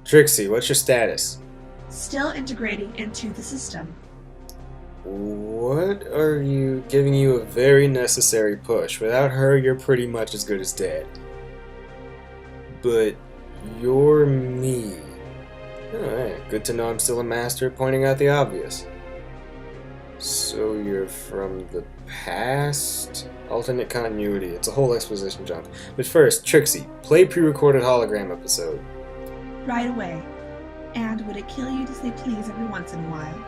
Trixie, what's your status? Still integrating into the system. What are you giving you a very necessary push? Without her, you're pretty much as good as dead. But you're me. Alright, good to know I'm still a master at pointing out the obvious. So you're from the past? Alternate continuity. It's a whole exposition jump. But first, Trixie, play pre-recorded hologram episode. Right away. And would it kill you to say please every once in a while?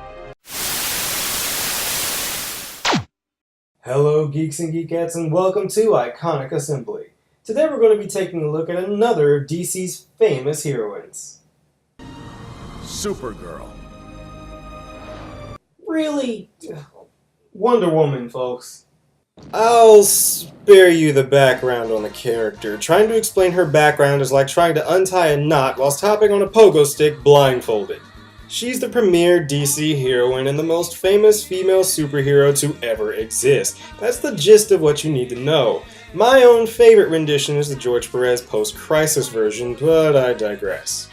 Hello geeks and geekettes, and welcome to Iconic Assembly. Today we're going to be taking a look at another of DC's famous heroines. Supergirl. Really? Wonder Woman, folks. I'll spare you the background on the character. Trying to explain her background is like trying to untie a knot whilst hopping on a pogo stick blindfolded. She's the premier DC heroine and the most famous female superhero to ever exist. That's the gist of what you need to know. My own favorite rendition is the George Perez post-crisis version, but I digress.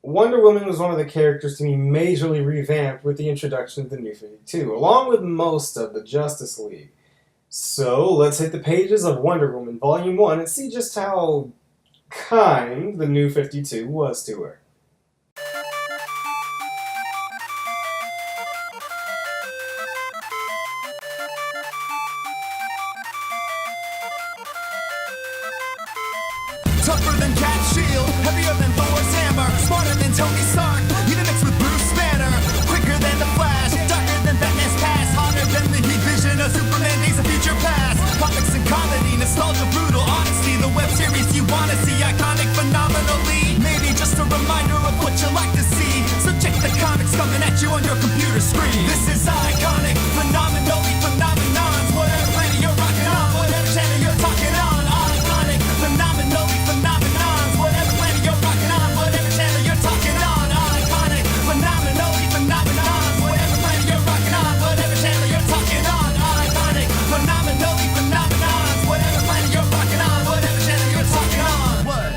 Wonder Woman was one of the characters to be majorly revamped with the introduction of the New 52, along with most of the Justice League. So let's hit the pages of Wonder Woman Volume 1 and see just how kind the New 52 was to her. Tougher than Cat's shield, heavier than Thor's hammer, smarter than Tony Stark, even mixed with Bruce Banner. Quicker than the Flash, darker than Batman's past, hotter than the heat vision of Superman days of future past. Comics and comedy, nostalgia, brutal honesty, the web series you wanna see, iconic phenomenally. Maybe just a reminder of what you like to see. So check the comics coming at you on your computer screen. This is iconic, phenomenally phenomenons. Whatever planet you're rocking on, whatever channel you're talking on. Iconic, phenomenally phenomenons. Whatever planet you're rocking on, whatever channel you're talking on. Iconic, phenomenally phenomenons. Whatever planet you're rocking on, whatever channel you're talking on. Iconic, phenomenally phenomenons. Whatever planet you're rocking on, whatever channel you're talking on. What?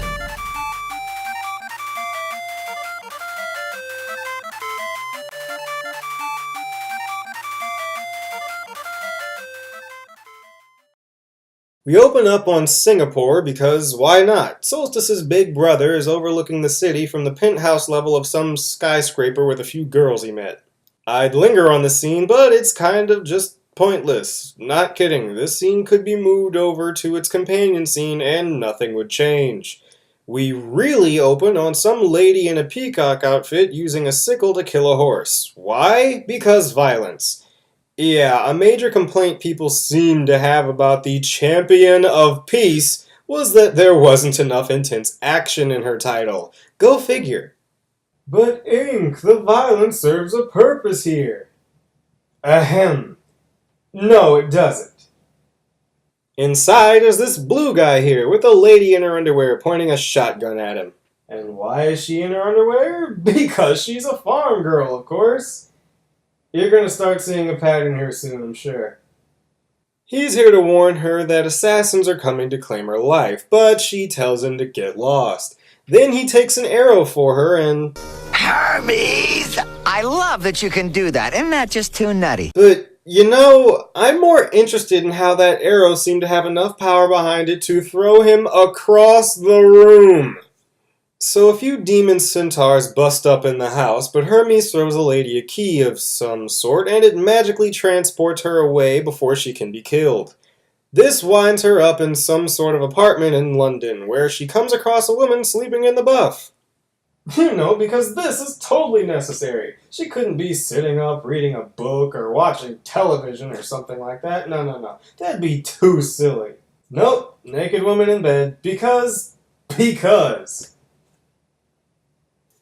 We open up on Singapore because why not? Solstice's big brother is overlooking the city from the penthouse level of some skyscraper with a few girls he met. I'd linger on the scene, but it's kind of just pointless. Not kidding, this scene could be moved over to its companion scene and nothing would change. We really open on some lady in a peacock outfit using a sickle to kill a horse. Why? Because violence. Yeah, a major complaint people seem to have about the Champion of Peace was that there wasn't enough intense action in her title. Go figure. But Ink, the violence serves a purpose here. Ahem. No, it doesn't. Inside is this blue guy here with a lady in her underwear pointing a shotgun at him. And why is she in her underwear? Because she's a farm girl, of course. You're going to start seeing a pattern here soon, I'm sure. He's here to warn her that assassins are coming to claim her life, but she tells him to get lost. Then he takes an arrow for her and... Hermes! I love that you can do that. Isn't that just too nutty? But, you know, I'm more interested in how that arrow seemed to have enough power behind it to throw him across the room. So a few demon centaurs bust up in the house, but Hermes throws a lady a key of some sort, and it magically transports her away before she can be killed. This winds her up in some sort of apartment in London, where she comes across a woman sleeping in the buff. You know, because this is totally necessary. She couldn't be sitting up reading a book or watching television or something like that. No. That'd be too silly. Nope, naked woman in bed, because...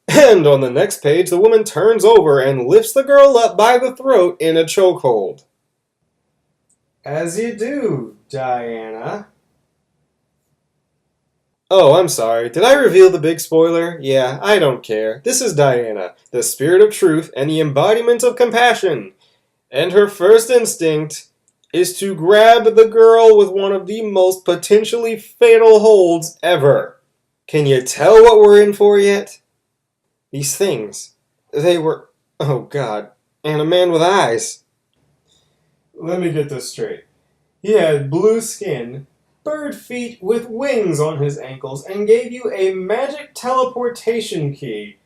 And on the next page, the woman turns over and lifts the girl up by the throat in a chokehold. As you do, Diana. Oh, I'm sorry. Did I reveal the big spoiler? Yeah, I don't care. This is Diana, the spirit of truth and the embodiment of compassion. And her first instinct is to grab the girl with one of the most potentially fatal holds ever. Can you tell what we're in for yet? These things, they were, oh God, and a man with eyes. Let me get this straight. He had blue skin, bird feet with wings on his ankles, and gave you a magic teleportation key.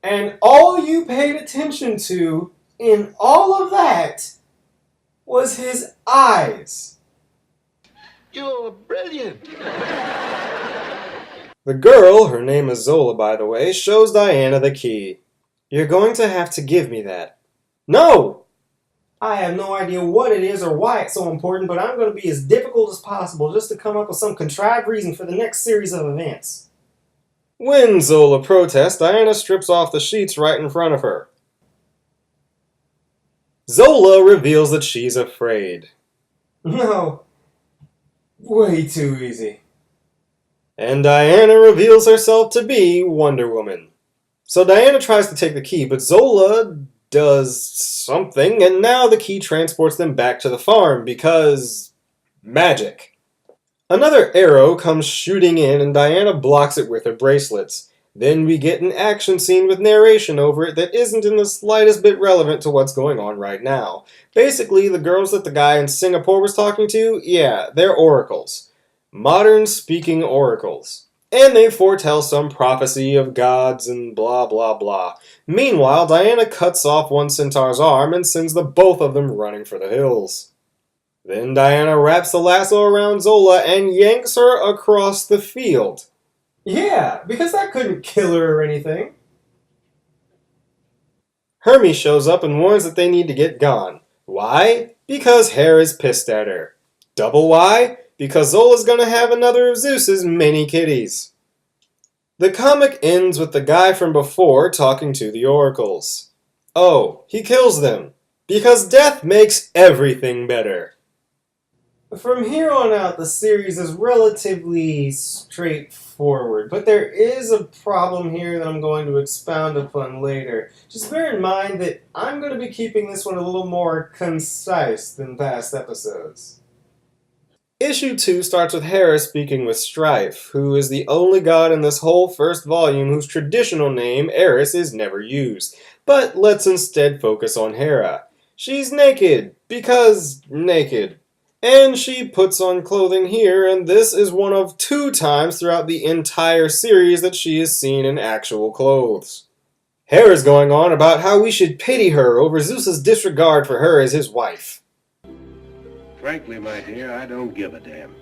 And all you paid attention to in all of that was his eyes. You're brilliant. The girl, her name is Zola by the way, shows Diana the key. You're going to have to give me that. No! I have no idea what it is or why it's so important, but I'm going to be as difficult as possible just to come up with some contrived reason for the next series of events. When Zola protests, Diana strips off the sheets right in front of her. Zola reveals that she's afraid. No. Way too easy. And Diana reveals herself to be Wonder Woman. So Diana tries to take the key, but Zola does something, and now the key transports them back to the farm because magic. Another arrow comes shooting in, and Diana blocks it with her bracelets. Then we get an action scene with narration over it that isn't in the slightest bit relevant to what's going on right now. Basically, the girls that the guy in Singapore was talking to, yeah, they're oracles. Modern speaking oracles. And they foretell some prophecy of gods and blah blah blah. Meanwhile, Diana cuts off one centaur's arm and sends the both of them running for the hills. Then Diana wraps the lasso around Zola and yanks her across the field. Yeah, because that couldn't kill her or anything. Hermes shows up and warns that they need to get gone. Why? Because Hera is pissed at her. Double why? Because Zola's gonna have another of Zeus's many kitties. The comic ends with the guy from before talking to the oracles. Oh, he kills them. Because death makes everything better. From here on out, the series is relatively straightforward, but there is a problem here that I'm going to expound upon later. Just bear in mind that I'm going to be keeping this one a little more concise than past episodes. Issue 2 starts with Hera speaking with Strife, who is the only god in this whole first volume whose traditional name, Eris, is never used. But let's instead focus on Hera. She's naked, because naked. And she puts on clothing here, and this is one of 2 times throughout the entire series that she is seen in actual clothes. Hera's going on about how we should pity her over Zeus's disregard for her as his wife. Frankly, my dear, I don't give a damn.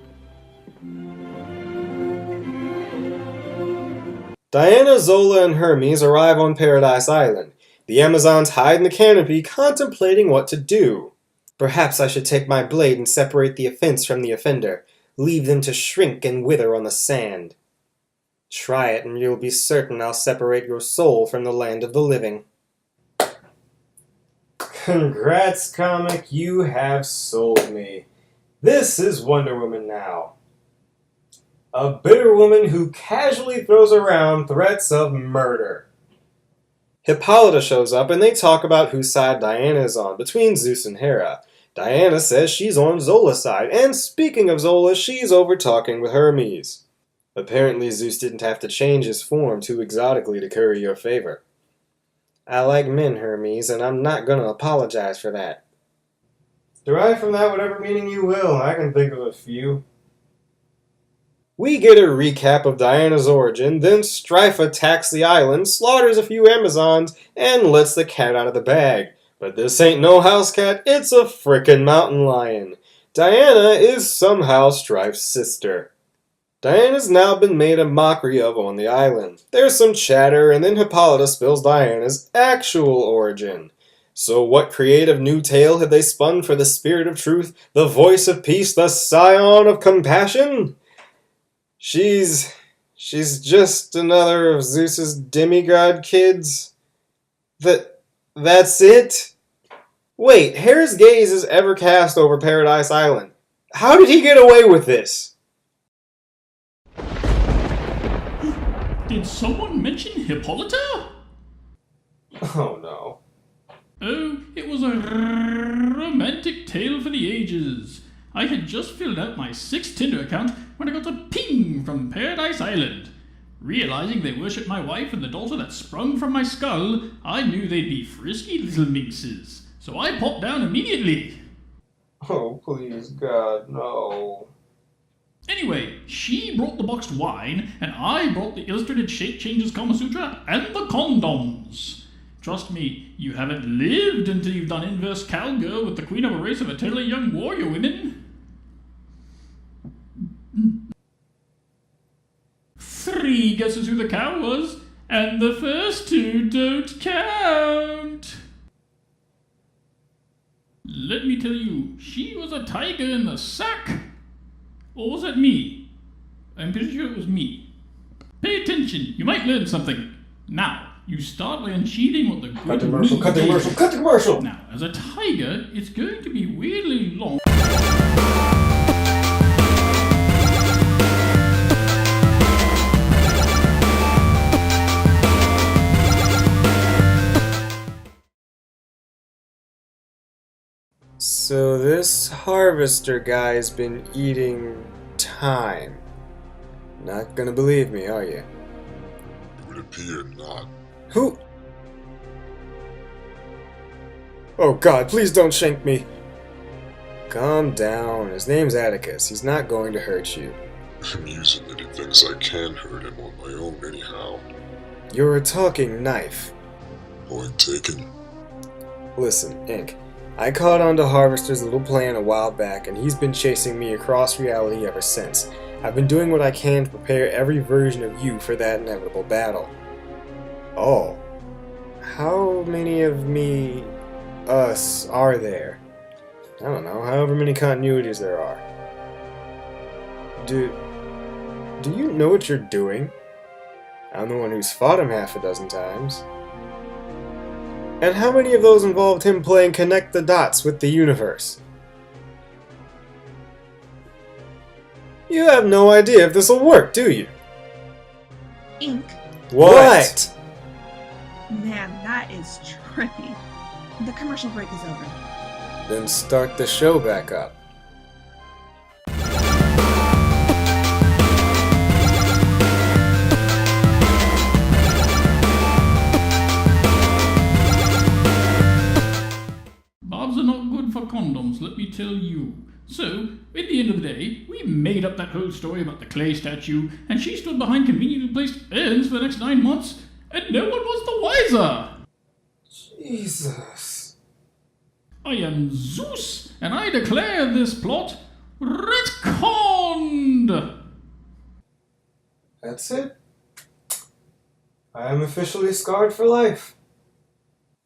Diana, Zola, and Hermes arrive on Paradise Island. The Amazons hide in the canopy, contemplating what to do. Perhaps I should take my blade and separate the offense from the offender. Leave them to shrink and wither on the sand. Try it, and you'll be certain I'll separate your soul from the land of the living. Congrats, comic, you have sold me. This is Wonder Woman now. A bitter woman who casually throws around threats of murder. Hippolyta shows up and they talk about whose side Diana is on, between Zeus and Hera. Diana says she's on Zola's side, and speaking of Zola, she's over talking with Hermes. Apparently Zeus didn't have to change his form too exotically to curry your favor. I like men, Hermes, and I'm not gonna apologize for that. Derive from that whatever meaning you will. I can think of a few. We get a recap of Diana's origin, then Strife attacks the island, slaughters a few Amazons, and lets the cat out of the bag. But this ain't no house cat, it's a frickin' mountain lion. Diana is somehow Strife's sister. Diana's now been made a mockery of on the island. There's some chatter, and then Hippolyta spills Diana's actual origin. So what creative new tale have they spun for the spirit of truth, the voice of peace, the scion of compassion? She's just another of Zeus's demigod kids. That's it? Wait, Hera's gaze is ever cast over Paradise Island. How did he get away with this? Did someone mention Hippolyta? Oh no. Oh, it was a romantic tale for the ages. I had just filled out my 6th Tinder account when I got a ping from Paradise Island. Realizing they worship my wife and the daughter that sprung from my skull, I knew they'd be frisky little minxes. So I popped down immediately. Oh, please, God, no. Anyway, she brought the boxed wine, and I brought the illustrated Shape Changes Kama Sutra and the condoms. Trust me, you haven't lived until you've done inverse cowgirl with the queen of a race of eternally young warrior women. 3 guesses who the cow was, and the first 2 don't count. Let me tell you, she was a tiger in the sack. Or was that me? I'm pretty sure it was me. Pay attention, you might learn something. Now, you start by unsheathing what the good Cut the commercial, meat cut the is. commercial, cut the commercial! Now, as a tiger, it's going to be weirdly long. So this harvester guy's been eating time. Not gonna believe me, are you? It would appear not. Who? Oh God, please don't shank me. Calm down. His name's Atticus. He's not going to hurt you. Amusing that he thinks I can hurt him on my own anyhow. You're a talking knife. Point taken. Listen, Ink. I caught on to Harvester's little plan a while back, and he's been chasing me across reality ever since. I've been doing what I can to prepare every version of you for that inevitable battle. Oh. How many of me... us are there? I don't know, however many continuities there are. Do you know what you're doing? I'm the one who's fought him half a dozen times. And how many of those involved him playing connect the dots with the universe? You have no idea if this'll work, do you? Ink, What? man, that is trippy. The commercial break is over. Then start the show back up. Bobs are not good for condoms, let me tell you. So, at the end of the day, we made up that whole story about the clay statue, and she stood behind conveniently placed urns for the next 9 months, and no one was the wiser. Jesus. I am Zeus, and I declare this plot retconned. That's it. I am officially scarred for life.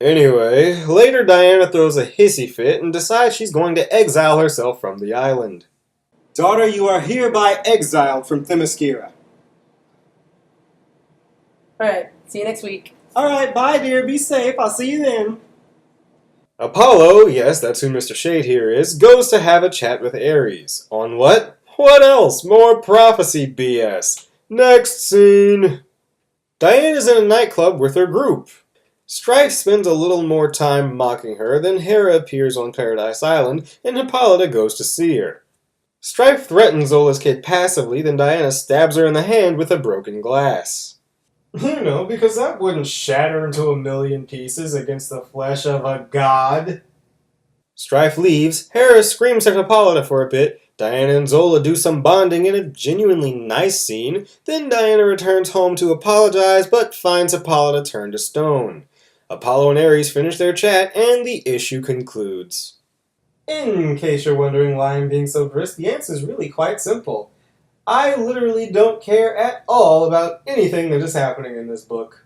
Anyway, later Diana throws a hissy fit and decides she's going to exile herself from the island. Daughter, you are hereby exiled from Themyscira. Alright, see you next week. Alright, bye dear, be safe, I'll see you then. Apollo, yes, that's who Mr. Shade here is, goes to have a chat with Ares. On what? What else? More prophecy BS. Next scene. Diana's in a nightclub with her group. Strife spends a little more time mocking her, then Hera appears on Paradise Island, and Hippolyta goes to see her. Strife threatens Zola's kid passively, then Diana stabs her in the hand with a broken glass. You know, because that wouldn't shatter into a million pieces against the flesh of a god. Strife leaves, Hera screams at Hippolyta for a bit, Diana and Zola do some bonding in a genuinely nice scene, then Diana returns home to apologize but finds Hippolyta turned to stone. Apollo and Ares finish their chat, and the issue concludes. In case you're wondering why I'm being so brisk, the answer is really quite simple. I literally don't care at all about anything that is happening in this book.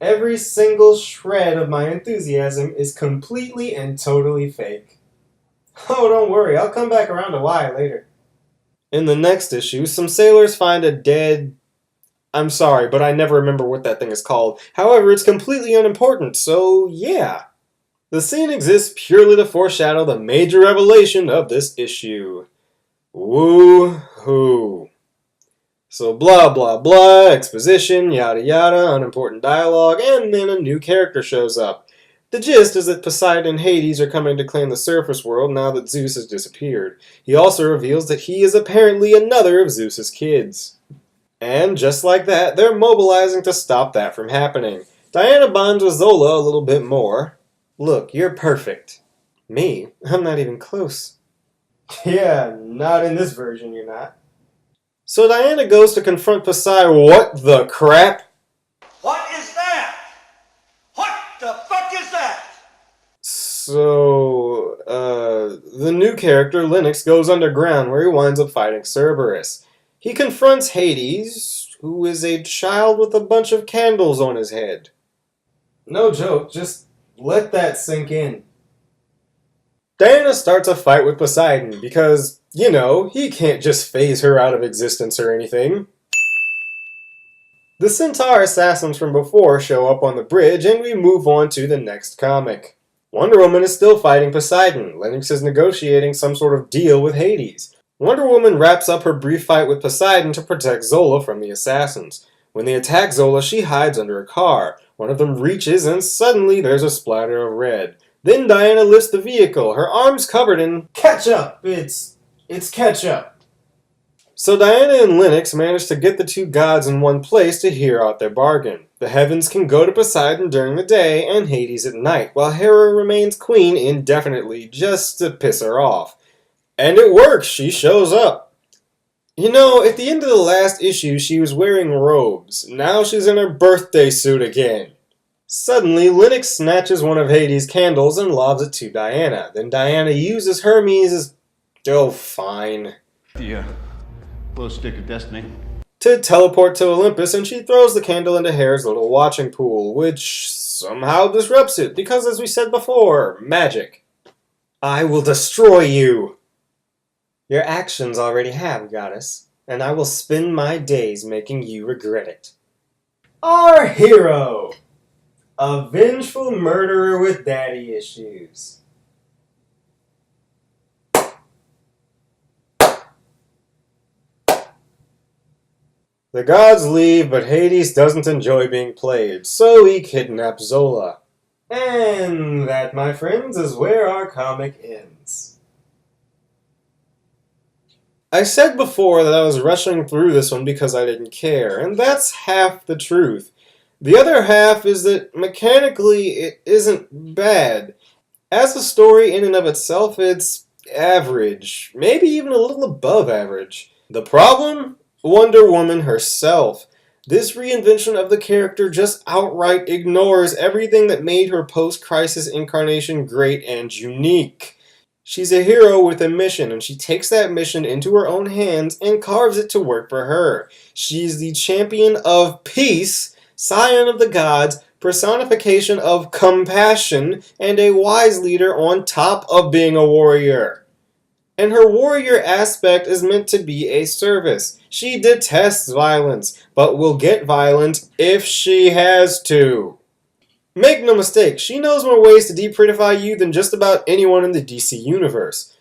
Every single shred of my enthusiasm is completely and totally fake. Oh, don't worry, I'll come back around to why later. In the next issue, some sailors find a dead... I'm sorry, but I never remember what that thing is called. However, it's completely unimportant, so yeah. The scene exists purely to foreshadow the major revelation of this issue. Woo-hoo. So blah blah blah, exposition, yada yada, unimportant dialogue, and then a new character shows up. The gist is that Poseidon and Hades are coming to claim the surface world now that Zeus has disappeared. He also reveals that he is apparently another of Zeus's kids. And just like that, they're mobilizing to stop that from happening. Diana bonds with Zola a little bit more. Look, you're perfect. Me? I'm not even close. Yeah, not in this version, you're not. So Diana goes to confront Poseidon. What the crap? What is that? What the fuck is that? So, the new character, Linux, goes underground where he winds up fighting Cerberus. He confronts Hades, who is a child with a bunch of candles on his head. No joke, just let that sink in. Diana starts a fight with Poseidon because, you know, he can't just phase her out of existence or anything. The Centaur assassins from before show up on the bridge and we move on to the next comic. Wonder Woman is still fighting Poseidon. Lennox is negotiating some sort of deal with Hades. Wonder Woman wraps up her brief fight with Poseidon to protect Zola from the assassins. When they attack Zola, she hides under a car. One of them reaches and suddenly there's a splatter of red. Then Diana lifts the vehicle, her arms covered in ketchup. It's ketchup. So Diana and Lennox manage to get the two gods in one place to hear out their bargain. The heavens can go to Poseidon during the day and Hades at night, while Hera remains queen indefinitely just to piss her off. And it works, she shows up. You know, at the end of the last issue she was wearing robes. Now she's in her birthday suit again. Suddenly, Lennox snatches one of Hades' candles and lobs it to Diana. Then Diana uses Hermes as... oh, fine. Yeah. Glow stick of destiny. To teleport to Olympus, and she throws the candle into Hera's little watching pool, which somehow disrupts it, because as we said before, magic. I will destroy you! Your actions already have, goddess, and I will spend my days making you regret it. Our hero! A vengeful murderer with daddy issues. The gods leave, but Hades doesn't enjoy being played, so he kidnaps Zola. And that, my friends, is where our comic ends. I said before that I was rushing through this one because I didn't care, and that's half the truth. The other half is that mechanically it isn't bad. As a story in and of itself, it's average, maybe even a little above average. The problem? Wonder Woman herself. This reinvention of the character just outright ignores everything that made her post-crisis incarnation great and unique. She's a hero with a mission, and she takes that mission into her own hands and carves it to work for her. She's the champion of peace, scion of the gods, personification of compassion, and a wise leader on top of being a warrior. And her warrior aspect is meant to be a service. She detests violence, but will get violent if she has to. Make no mistake, she knows more ways to deprettify you than just about anyone in the DC universe.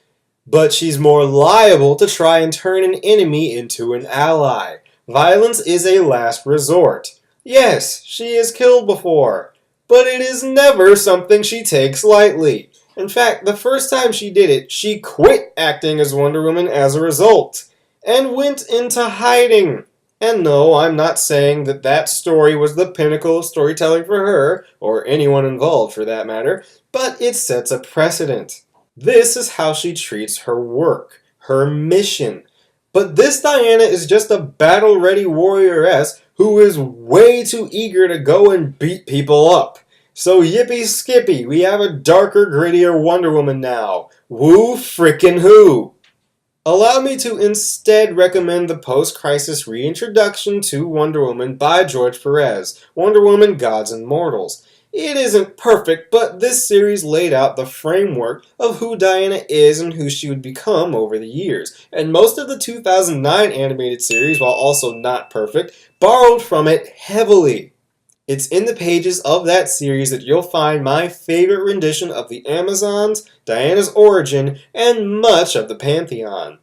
But she's more liable to try and turn an enemy into an ally. Violence is a last resort. Yes, she has killed before, but it is never something she takes lightly. In fact, the first time she did it, she quit acting as Wonder Woman as a result, and went into hiding. And no, I'm not saying that that story was the pinnacle of storytelling for her, or anyone involved for that matter, but it sets a precedent. This is how she treats her work, her mission. But this Diana is just a battle-ready warrioress who is way too eager to go and beat people up. So yippee skippy, we have a darker, grittier Wonder Woman now. Woo frickin' who! Allow me to instead recommend the post-crisis reintroduction to Wonder Woman by George Perez, Wonder Woman Gods and Mortals. It isn't perfect, but this series laid out the framework of who Diana is and who she would become over the years, and most of the 2009 animated series, while also not perfect, borrowed from it heavily. It's in the pages of that series that you'll find my favorite rendition of the Amazons, Diana's origin, and much of the Pantheon.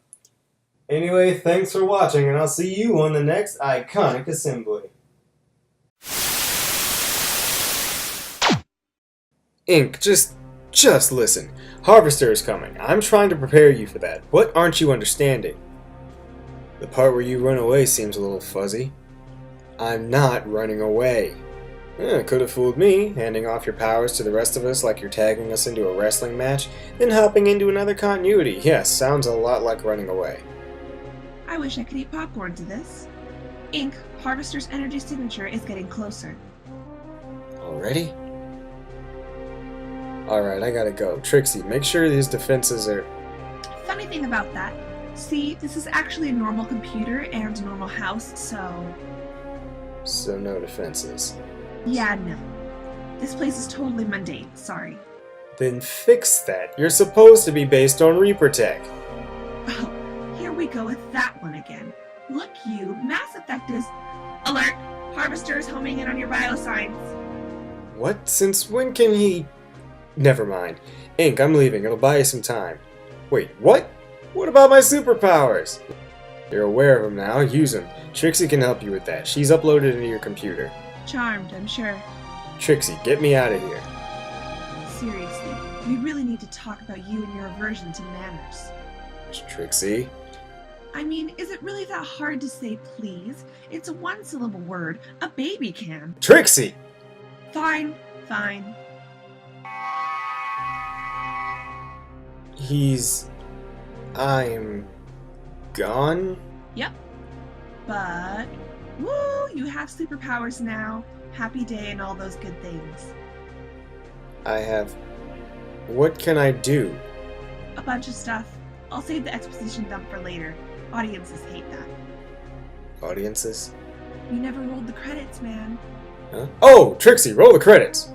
Anyway, thanks for watching, and I'll see you on the next iconic assembly. Ink, just listen. Harvester is coming. I'm trying to prepare you for that. What aren't you understanding? The part where you run away seems a little fuzzy. I'm not running away. Could have fooled me, handing off your powers to the rest of us like you're tagging us into a wrestling match, then hopping into another continuity. Yes, sounds a lot like running away. I wish I could eat popcorn to this. Ink, Harvester's energy signature is getting closer. Already? Alright, I gotta go. Trixie, make sure his defenses are... Funny thing about that, see, this is actually a normal computer and a normal house, so... So no defenses. Yeah, no. This place is totally mundane, sorry. Then fix that. You're supposed to be based on Reaper tech. Oh, here we go with that one again. Look you, Mass Effect is... Alert! Harvester is homing in on your biosigns. What? Since when can he... Never mind. Ink, I'm leaving. It'll buy you some time. Wait, what? What about my superpowers? You're aware of them now. Use them. Trixie can help you with that. She's uploaded into your computer. Charmed, I'm sure. Trixie, get me out of here. Seriously, we really need to talk about you and your aversion to manners. Trixie? I mean, is it really that hard to say please? It's a one-syllable word. A baby can. Trixie! Fine, fine. I'm... gone? Yep. But, woo, you have superpowers now. Happy day and all those good things. I have... What can I do? A bunch of stuff. I'll save the exposition dump for later. Audiences hate that. Audiences? You never rolled the credits, man. Huh? Oh, Trixie, roll the credits!